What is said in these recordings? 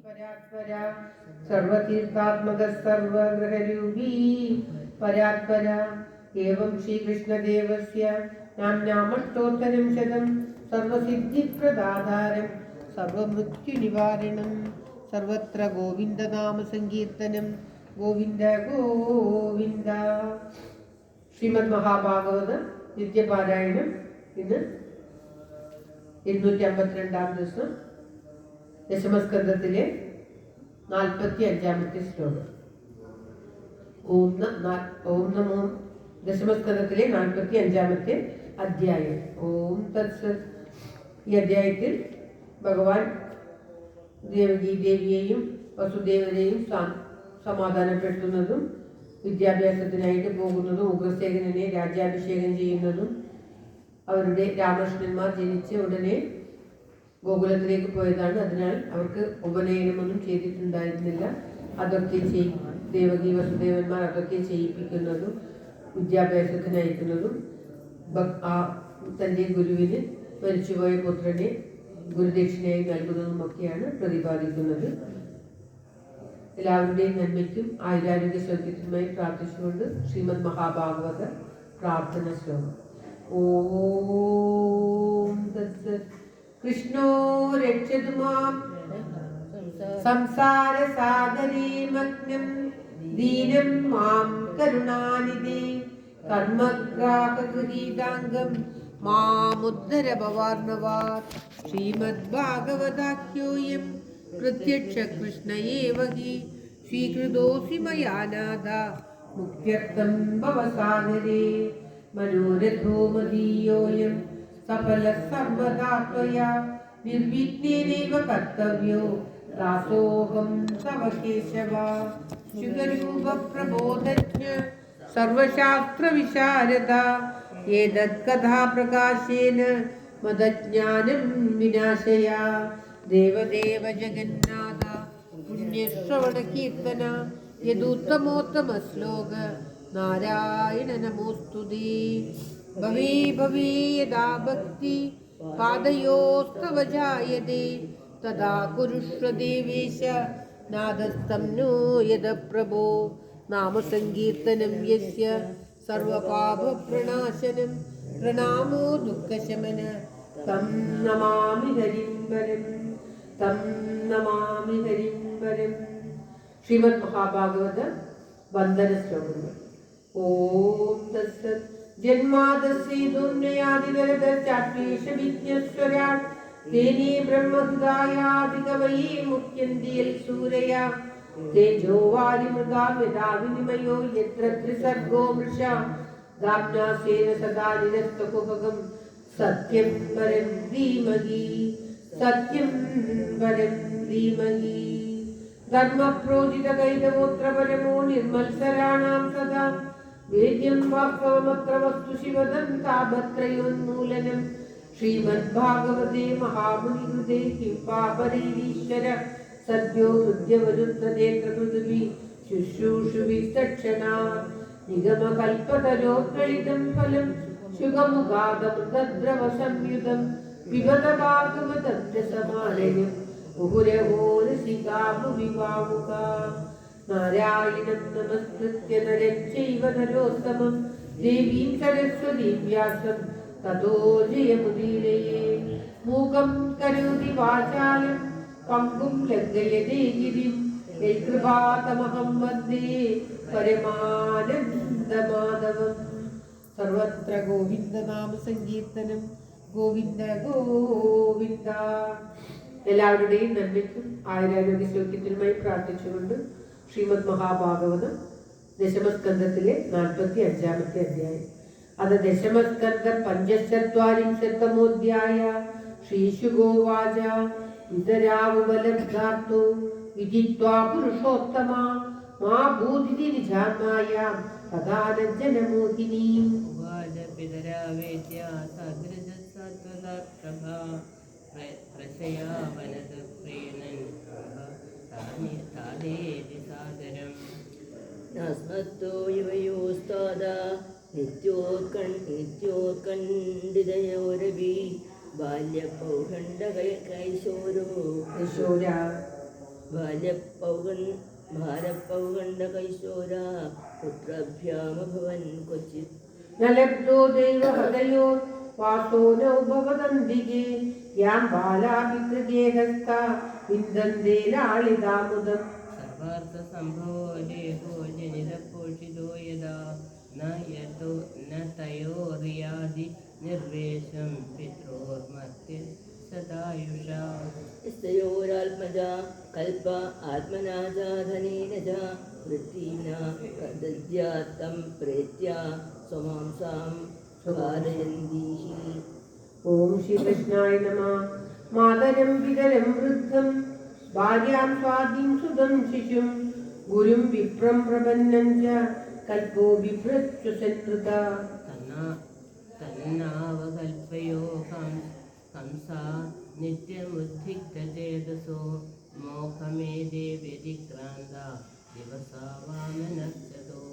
പരാത്പര സർവതീർത്ഥാത്മക സർവഗ്രഹരൂപീ പരാത്പര ഏവം ശ്രീകൃഷ്ണദേവസ്യ നാമ്നാമഷ്ടോത്തരം ശതം സർവസിദ്ധിപ്രദാധാരം സർവമൃത്യുനിവാരണം സർവത്ര ഗോവിന്ദനാമ സങ്കീർത്തനം ഗോവിന്ദ ഗോവിന്ദ. ശ്രീമദ് മഹാഭാഗവതം നിത്യപാരായണം. ഇന്ന് 252 ദിവസം, ദശമസ്കന്ധത്തിലെ 45-ാമത്തെ ശ്ലോകം. ഓം നമോ ദശമസ്കന്ധത്തിലെ 45-ാമത്തെ അധ്യായം. ഓം തത്സത്. ഈ അധ്യായത്തിൽ ഭഗവാൻ ദേവകീ ദേവിയെയും വസുദേവരെയും സമാധാനപ്പെടുത്തുന്നതും വിദ്യാഭ്യാസത്തിനായിട്ട് പോകുന്നതും ഉഗ്രസേനനെ രാജ്യാഭിഷേകം ചെയ്യുന്നതും അവരുടെ രാമകൃഷ്ണന്മാർ ജനിച്ച ഉടനെ ഗോകുലത്തിലേക്ക് പോയതാണ്. അതിനാൽ അവർക്ക് ഉപനയനമൊന്നും ചെയ്തിട്ടുണ്ടായിരുന്നില്ല. അതൊക്കെ ദേവകി വസുദേവന്മാർ അതൊക്കെ ചെയ്യിപ്പിക്കുന്നതും വിദ്യാഭ്യാസത്തിന് അയക്കുന്നതും തൻ്റെ ഗുരുവിന് മരിച്ചുപോയ പുത്രനെ ഗുരുദക്ഷിണയായി നൽകുന്നതും ഒക്കെയാണ് പ്രതിപാദിക്കുന്നത്. എല്ലാവരുടെയും നന്മയ്ക്കും ആയുരാരോഗ്യ സൗഖ്യത്തിനുമായി പ്രാർത്ഥിച്ചുകൊണ്ട് ശ്രീമദ് മഹാഭാഗവത പ്രാർത്ഥന ശ്ലോകം. ഓം തത്സത്. കൃഷ്ണോ രക്ഷതു മാം സംസാര സാഗരേ മഗ്നം ദീനം മാം കരുണാനിധേ കർമ്മഗ്രാഹഗൃഹീതാംഗം മാമുദ്ധര ഭവാർണവാത്. ശ്രീമദ് ഭാഗവതാഖ്യോയം പ്രത്യക്ഷ കൃഷ്ണ ഏവ ഹി സ്വീകൃതോസി മയാ നാഥ മുക്ത്യർത്ഥം ഭവസാഗരേ മനോരഥോ മദീയോയം സഫല സർവദാ ത്വയാ നിർവിഘ്നേനൈവ കർത്തവ്യോ ദാസോഹം തവ കേശവ. ശുഗരൂപ പ്രബോധജ്ഞ സർവശാസ്ത്ര വിശാരദ ഏതത് കഥാ പ്രകാശേന മദജ്ഞാനം വിനാശയ. ദേവദേവ ജഗന്നാഥ പുണ്യശ്രവണ കീർത്തന യദുത്തമോത്തമ ശ്ലോക നാരായണ നമോസ്തുതേ. ഭവേ ഭവേ യദാ ഭക്തി പാദയോസ്തവ ജായതേ തദാ കുരുഷ്വ ദേവേശ നാദസ്തം നോ യദ പ്രഭോ. നാമസങ്കീർത്തനം യസ്യ സർവപാപപ്രണാശനം പ്രണാമോ ദുഃഖശമന തം നമാമി ഹരിം വരം തം നമാമി ഹരിം വരം. ശ്രീമദ് മഹാഭാഗവത വന്ദന ശ്ലോകങ്ങൾ. ഓം തത്സത്. ജന്മാദസ്യേതുർനയാദിവരദശ്ചാത്മേഷവിജ്ഞസ്വരാട് തേനേ ബ്രഹ്മഹൃദായാദികവയേ മുഹ്യന്തിയൽ സൂരയാ തേജോ വാരിമൃഗാ യഥാ വിനിമയോ യത്ര ത്രിസർഗോ മൃഷാ ദാമ്നാസേന സദാ നിരസ്തകുഹകം സത്യം വരം ധീമഹി സത്യം വരം ധീമഹി. ധർമ്മപ്രോജിതകൈതവോത്ര പരമോ നിർമത്സരാണാം സദാ വേദ്യം വാസ്തവമത്ര വസ്തു ശിവദം താപത്രയോന്മൂലനം. ശ്രീമദ് ഭാഗവതേ മഹാമുനികൃതേ കിം പാപരീരീശ്വര സദ്യോ ഹൃദ്യവരുത്രനേത്ര പൃഥിവി ശുശ്രൂഷുവി തക്ഷണാ നിഗമകൽപതരോദ്ഗളിതം ഫലം ശുഗമുഖാദമൃതദ്രവ സംയുതം പിബത ഭാഗവതം രസമാലയം മുഹുരഹോ രസികാ ഭുവി ഭാവുകാ. നാരായണം നമസ്കൃത്യ നരം ചൈവ നരോത്തമം ദേവീം സരസ്വതീം വ്യാസം തതോ ജയമുദീരയേ. മൂകം കരോതി വാചാലം പങ്കും ലംഘയതേ ഗിരിം യൽകൃപാതമഹം വന്ദേ പരമാനന്ദമാധവം. സർവത്ര ഗോവിന്ദനാമ സങ്കീർത്തനം ഗോവിന്ദ ഗോവിന്ദ. എല്ലാവരുടെയും നന്മയ്ക്കും ആയുരാരോഗ്യ സൗഖ്യത്തിനുമായി പ്രാർത്ഥിച്ചുകൊണ്ട് ശ്രീമദ് മഹാഭാഗവതം ദശമസ്കന്ധത്തിലെ 45-ാമത്തെ അധ്യായം. അത് ദശമസ്കന്ധ പഞ്ചചത്വാരിംശത്തമോധ്യായ. ശ്രീശുഗോവാച ഇതരാവുപലബ്ധാർത്തോ വിദിത്വാ പുരുഷോത്തമ മാ ഭൂതിതി നിജാമായാം തഥാ ജനമോഹിനീം. നിത്യോത്കണ്ഠിതയോരവി ബാല്യപൗഖണ്ഡകൈശോരോ ഭാരപ്പൗഗണ്ഡകൈശോര പുത്രഭ്യാമഭവൻ ക്വചിത് न लब्धो दैवहृदयो वासो नौ भवदम्बिके यां बालाभितृगेहस्था विन्दन्ते लालितामुदम् സർവാർത്ഥസംഭവോ ദേഹോ ജനിതപോഷിതോ യഥാ ന തയോറിയാദി നിർവേശം പിത്രോർമർത്യ സദായുഷാ സ്തയോരാത്മജ കൽപ ആത്മനാ ജാധനേന ച വൃത്തീനാ ദദ്യാത്തം പ്രേത്യ സ്വമാംസാം ഖാദയന്തീഹി. ഓം ശ്രീകൃഷ്ണായ നമഃ. മാതരം പിതരം വൃദ്ധം ഭാര്യാം സ്വാധീം സുതം ശിശും ഗുരും വിപ്രം പ്രപന്നം ച കൽപ്പോ ബിഭ്രത്സു സൻവൃത തന്നാവകൽപ്പയോ ഹംസാ നിത്യമുദ്ധിക്തചേതസോ മോഹമേദേ വ്യതിക്രാന്ത ദിവസാ വാമനക്ഷതോ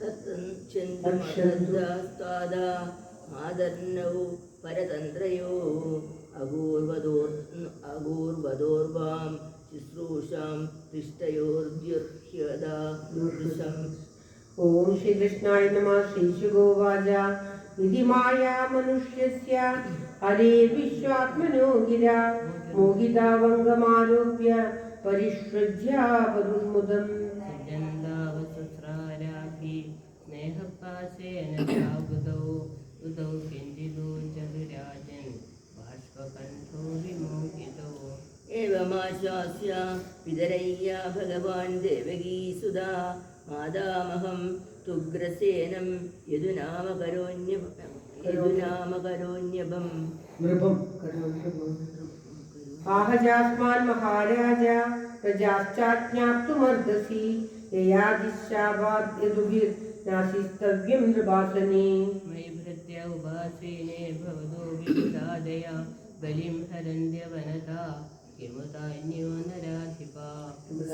തത്തഞ്ചന്തുമദാസ്താദാ മാദർനൗ പരതന്ത്രയോ അകൂർവദോർവാം ശുശ്രൂഷാം തിഷ്ടയോർദ്യുർഹ്യദാ ദൃശം. ഓം ശ്രീകൃഷ്ണായ നമഃ. ശ്രീശുഗോവാച ഇതി മായാ മനുഷ്യസ്യ ഹരേ വിശ്വാത്മനോ ഗിരാ മോഹിതാവംഗമാരോപ്യ പരിഷ്വജ്യാപദുർമുദം സജ്ജന്താവസസ്രാരാഭി സ്നേഹപാശേന സാഗുതൗ ഉദൗ കിഞ്ചിദോ ചതുരാജൻ ബാഷ്പകണ്ഠോ വിമോഹിതോ. ഏവമാശാസ്യ പിതരയ്യ ഭഗവാൻ ദേവകീസുതാ മാതാമഹം തുഗ്രസേനം യദുനാമകരോണ്യഭം. ആഹജാസ്മാൻ മഹാരാജ പ്രജാശ്ചാജ്ഞാപ്തുമർഹസി യയാദിശാവാദ്യദുഭിർനാശിസ്തവ്യം നൃപാസനേ. മയി ഭൃത്യ ഉപാസീനേ ഭവതോ വിദാദയ ബലിം ഹരന്ത്യവനതാ കിമുതാന്യോ നരാധിപാ.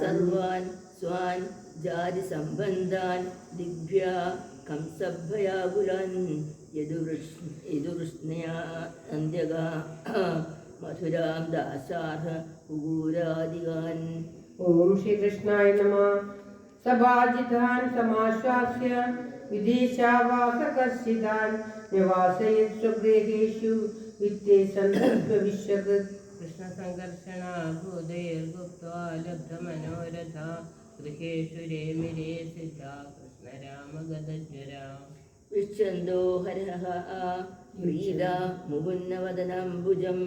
സർവാൻ സ്വാൻ ജാതി സംബന്ധാൻ ദിഗ്ഭ്യാ കംസഭയാകുലാൻ യദുവൃഷ്ണയാ അന്ത്യഗാ മധുരാം ദാസാർഹ ഉഗൂരാദികാൻ. ഓം ശ്രീകൃഷ്ണായ നമഃ. സഭാജിതാൻ സമാശ്വാസ്യ വിദേശാവാസകർഷിതാൻ നിവാസയത് സ്വഗൃഹേഷു വിത്തേസന്ധർഭവിഷ്യകൃത്. കൃഷ്ണസംഘർഷണ ഭൂതൈർഗുപ്ത്വാ ലബ്ധമനോരഥ ഗൃഹേഷു രേമിരേ സിദ്ധാ കൃഷ്ണരാമഗതജ്വരാ. വിശ്വന്തോ ഹരഃ പ്രീതാ മുകുന്നവദനാംബുജം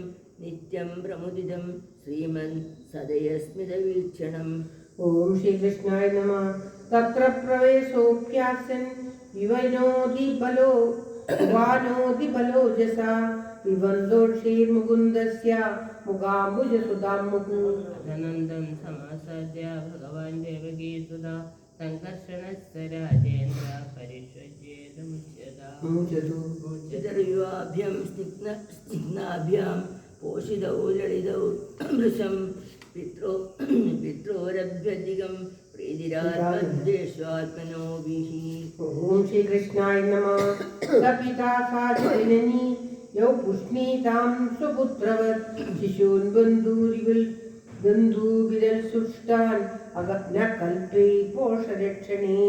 നിത്യം പ്രമുദിതം ശ്രീമൻ സദയസ്മിതവീക്ഷണം. ഓം ശ്രീകൃഷ്ണായ നമഃ. തത്ര പ്രവേശോപ്യാസൻ വിവനോതി ബലോജസാ വിവന്തോക്ഷീർമുകുന്ദസ്യ മുഖാംബുജസുതാംമുഖു. തദനന്തം സമാസാദ്യ ഭഗവാൻ ദേവകീസുതാ സംകർഷണസ്യ രാജേന്ദ്ര പരിഷ്വജ്യേതമുച്യതാ. മുചതുർയുവാഭ്യം സ്നിഗ്നാഭ്യാം പോഷിതൗ ലളിതൗ വൃഷം പിത്രോരഭ്യധികം പ്രീതിരാത്മദ്വേഷ്വാത്മനോഭിഃ. ഓം ശ്രീകൃഷ്ണായ നമഃ. സപിതാ സാജനനി യൗ പുഷ്ണീതാം സ്വപുത്രവത് ശിശൂൻ ബന്ധൂവിരൽ സുഷ്ടാൻ അഗത്ന കൽപേ പോഷരക്ഷണേ.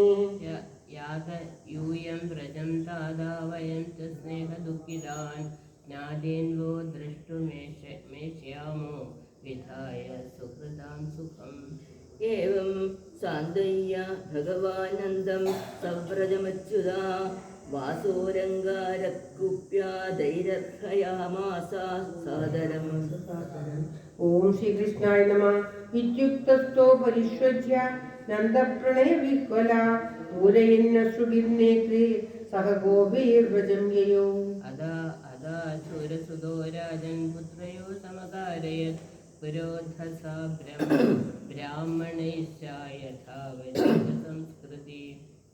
യൂയം വ്രജം താദാ വയം ച സ്നേഹദുഃഖിതാൻ ജ്ഞാതേൻവോ ദ്രഷ്ടുമേഷ്യാമോ വിധായ സുഹൃതാം സുഖം. ഏവം സാന്ത്വയ്യ ഭഗവാനന്ദം സവ്രജമച്യുതാ വാസോരംഗാരക്കുപ്യാദൈരർഹയാമാസ സാദരം. ഓം ശ്രീകൃഷ്ണായ നമഃ. ഇത്യുക്തസ്ഥോ പരിഷ്വജ്യ നന്ദപ്രണയ വിഹ്വല പൂരയന്നശ്രുഭിർനേത്രേ സഹ ഗോപൈർവ്രജം യയോ. അദാ ശൂരസുതോ രാജൻ പുത്രയോ സമകാരയത് പുരോധസാ ബ്രാഹ്മണൈശ്ച യഥാവച സംസ്കൃതി.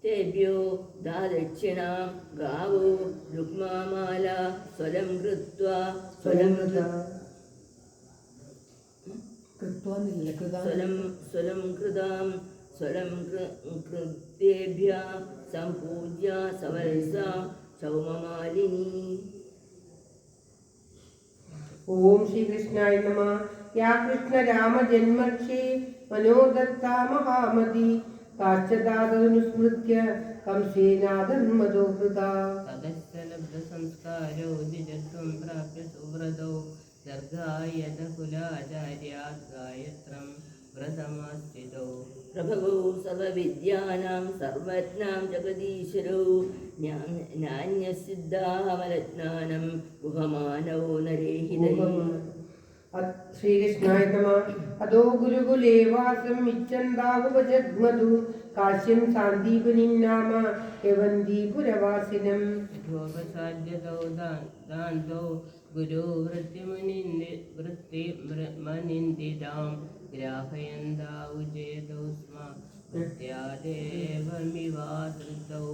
തേഭ്യോ ദാദക്ഷിണാം ഗാവോ രുക്മാമാല സ്വരം കൃത്വാ സ്വരം കൃതാം സ്വരം കൃത്യേഭ്യ സംപൂജ്യ സവത്സ സൗമമാലിനി. ഓം ശ്രീകൃഷ്ണായ നമഃ. या कृष्ण राम जन्मक्षे मनोदत्ता महामती पाश्चादादनुस्मृत्य कंसेनाधर्मदो कृता ततश्च लब्धसंस्कारो द्विजत्वं प्राप्य सुव्रतौ दर्गायतकुलाचार्यात् गायत्रं व्रतमास्थितौ प्रभवौ सर्वविद्यानां सर्वज्ञां जगदीश्वरौ नान्यसिद्धामरत्नानं गुहमानौ नरेहितैः ശ്രീകൃഷ്ണായ നമഃ. അതോ ഗുരുകുലേ വാസം ഇച്ഛന്താവുപജഗ്മധു കാശ്യം സാന്ദീപനിം നാമ യവന്തീപുരവാസിനം യഥോപസാദ്യതോ ദാന്തോ ഗുരു വൃത്തിമനിന്ദിതാം ഗ്രാഹയന്താവുചേതോ സ്മ വൃത്യാദേവമിവാദൃതൗ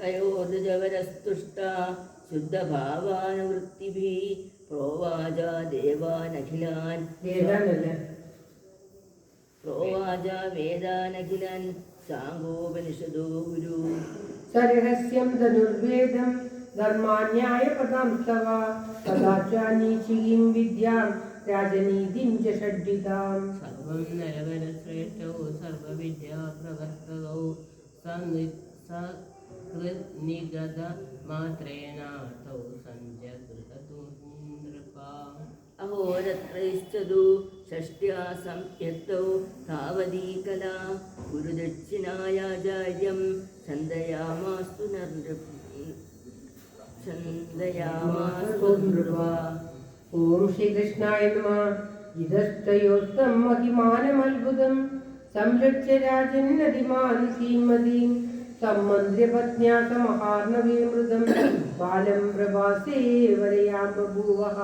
തയോർജവരസ്തുഷ്ടാ ശുദ്ധഭാവാനുവൃത്തിഭിः പ്രോവാച ദേവാനഖിലാൻ പ്രോവാച വേദാനഖിലാൻ സാങ്കോപനിഷദോ ഗുരു സരഹസ്യം ധനുർവേദം ധർമാന്യായപദം തവ തഥാചാനീചികിം വിദ്യാം രാജനീതിം ച ഷഡ്വിതാം സർവം നരവരശ്രേഷ്ഠോ സർവവിദ്യാപ്രവർത്തകൗ സകൃന്നിഗത മാത്രേണ തൗ സഞ്ജഗൃഹതു നൃപാ അഹോരത്രൈശ്ചതു ഷഷ്ട്യാ സംയക്തൗ താവതീ കലാ ഗുരുദക്ഷിണായാചാര്യം ഛന്ദയാമാസ്തു നൃപാ. ഓം ശ്രീകൃഷ്ണായ നമഃ. ഇതസ്തയോസ്തം മഹിമാനമത്ഭുതം സംരക്ഷ്യ രാജന്നതിമാനുഷീമതീം സമ്മന്ത്ര്യ മഹാർണവീമൃതം ബാലം പ്രഭാസേ വരയാം ബഭൂവഃ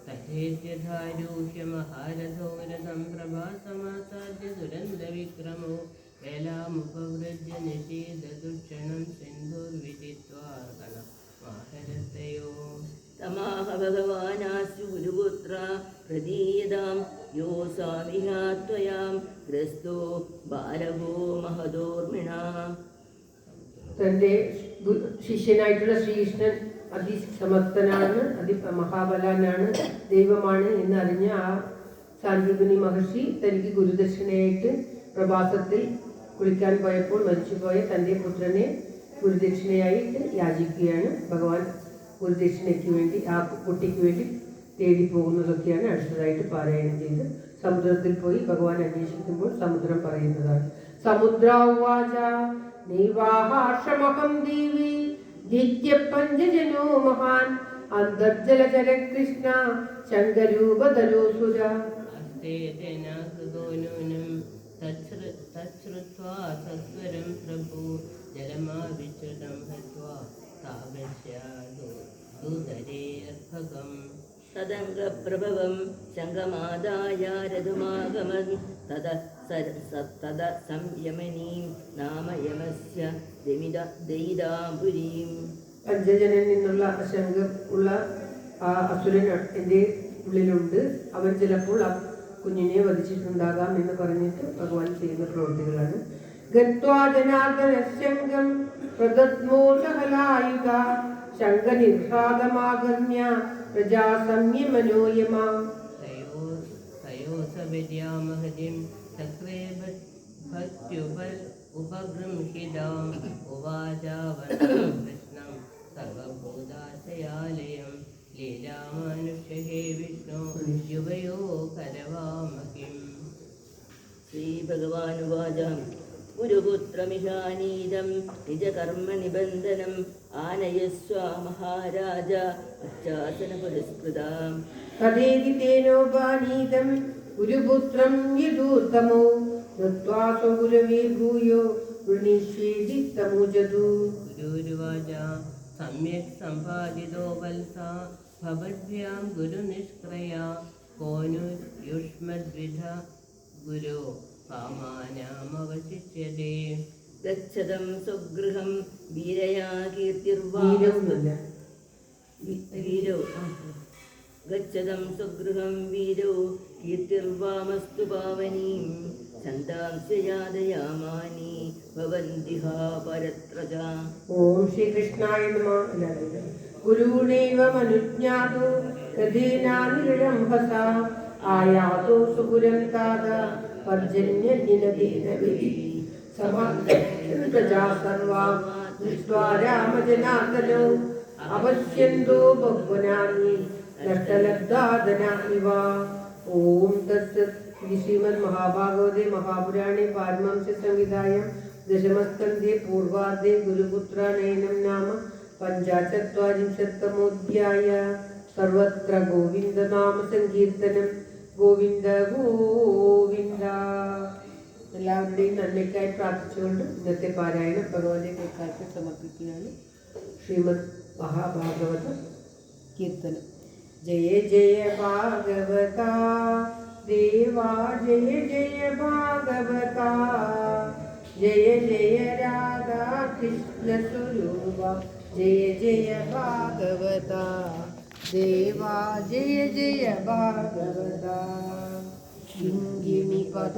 തഥേത്യധാരൂഹ്യമഹാരഥോരഥം പ്രഭാസമാസാദ്യ ദുരന്തവിക്രമോ വേലാമുപവൃജ്യ നിഷീദദുക്ഷണം സിന്ധുർവിദിത്വാർഗണമാഹരത്തയോ തമാഹ ഭഗവാനാസ്തു ഗുരുപുത്ര പ്രദീയതാം യോ സ്വാമിഹാത്വയാം ഗ്രസ്തോ ബാലവോ മഹദോർമിണ. തൻ്റെ ശിഷ്യനായിട്ടുള്ള ശ്രീകൃഷ്ണൻ അതിസമർത്ഥനാണ്, മഹാബലാനാണ്, ദൈവമാണ് എന്ന് അറിഞ്ഞ ആ സാന്ദീപനി മഹർഷി തനിക്ക് ഗുരുദക്ഷിണയായിട്ട് പ്രഭാസത്തിൽ കുളിക്കാൻ പോയപ്പോൾ മരിച്ചുപോയ തൻ്റെ പുത്രനെ ഗുരുദക്ഷിണയായിട്ട് യാചിക്കുകയാണ്. ഭഗവാൻ ഗുരുദക്ഷിണയ്ക്ക് വേണ്ടി ആ കുട്ടിക്ക് വേണ്ടി തേടിപ്പോകുന്നതൊക്കെയാണ് അടുത്തതായിട്ട് പാരായണം ചെയ്ത് സമുദ്രത്തിൽ പോയി ഭഗവാൻ അന്വേഷിക്കുമ്പോൾ സമുദ്രം പറയുന്നതാണ്. സമുദ്രവാച നൈവാഹാക്ഷമഹം ദേവി ജിത്യ പഞ്ചജനോ മഹാൻ അന്തർജലചര കൃഷ്ണ ശങ്കരൂപധരോസുര തച്ഛ്രുത്വാ സസ്വരം പ്രഭു ജലമാവിച്യുതം ഹത്വാ താപസ്യാദുദരേർഭകം തദംഗപ്രഭവം ശംഖമാദായ രഥുമാഗമൻ തദ സംയമനീം നാമയമസ്യ ദയിതാംബുരീം. പഞ്ചജനൻ എന്നുള്ള ശംഖം ഉള്ള ആ അസുരൻ എൻ്റെ ഉള്ളിലുണ്ട്, അവൻ ചിലപ്പോൾ ആ കുഞ്ഞിനെ വധിച്ചിട്ടുണ്ടാകാം എന്ന് പറഞ്ഞിട്ട് ഭഗവാൻ ചെയ്യുന്ന പ്രവൃത്തികളാണ്. ഗത്വാ ജനാർദ്ദന ശംഖം പ്രദത്മോഷഹലായുധ ശംഖനിർഘാതമാകർണ്യ പ്രജാ സംയമനോയമാ തയോസവിദ്യാമഹതിം ചക്രേ ഉപഗൃംഹിതാം ഉവാചാവനം കൃഷ്ണം സർവഭൂതാശയാലയം ലീലാമാനുഷ്യഹേ വിഷ്ണു യുവയോ കരവാമകിം. ശ്രീഭഗവാനുവാച ഗുരുപുത്രമിഹാനീതം നിജകർമ്മനിബന്ധനം ആനയസ്വ മഹാരാജ അച്ചാസന പുരസ്കൃതാം. തദേതി തേനോപാനീതം ഗുരുപുത്രം യദൂത്തമോ ദത്വാ സ്വഗുരവേ ഭൂയോ വൃണീഷ്യേദിത്തമുജതു. ഗുരുരുവാച സമ്യക് സമ്പാദിതോ വത്സാ ഭവദ്ഭ്യാം ഗുരുനിഷ്ക്രയാ കോനു യുഷ്മദ്വിധ ഗുരോ കാമാനാമവശിഷ്യതേ. ഗച്ഛതം സ്വഗൃഹം വീരയാ ഗച്ഛതം സ്വഗൃഹം വീരോ കീർത്തിർവാമസ്തു പാവനീം ഛന്ദാംസ്യയാദയാമാനി ഭവന്തിഹാ പരത്രജ. ഓം ശ്രീകൃഷ്ണായ നമഃ. ഗുരുണൈവ മനുജ്ഞാതോ രഥേനാനിരംഭസാ ആയാതോ സുപുരം താത പർജന്യനിനദീനവിധി പ്രജാ സർവാ ദൃഷ്ട്വാ രാമജനാർദ്ദനോ അപശ്യന്തോ ബഹ്വനാനി നഷ്ടലബ്ധാദനാമിവ. ഓം തത്സത്. ശ്രീമദ് മഹാഭാഗവതേ മഹാപുരാണേ പാരമഹംസ്യ സംഹിതായാം ദശമസ്കന്ധേ പൂർവാർദ്ധേ ഗുരുപുത്രനയനം നാമ പഞ്ചചത്വാരിംശത്തമോധ്യായ. സർവത്ര ഗോവിന്ദനാമ സങ്കീർത്തനം. ഗോവിന്ദ ഗോവിന്ദ. എല്ലാവരുടെയും നന്മയ്ക്കായി പ്രാർത്ഥിച്ചുകൊണ്ട് ഇന്നത്തെ പാരായണം ഭഗവാന്റെ കൈക്കാർക്ക് സമർപ്പിക്കുകയാണ്. ശ്രീമദ് മഹാഭാഗവത കീർത്തനം. ജയ ജയ ഭാഗവത ദേവാ, ജയ ജയ ഭാഗവത, ജയ ജയ രാധാ കൃഷ്ണ സ്വരൂപ, ജയ ജയ ഭാഗവത ദേവാ, ജയ ജയ ഭാഗവത. കിങ്കിണി പദ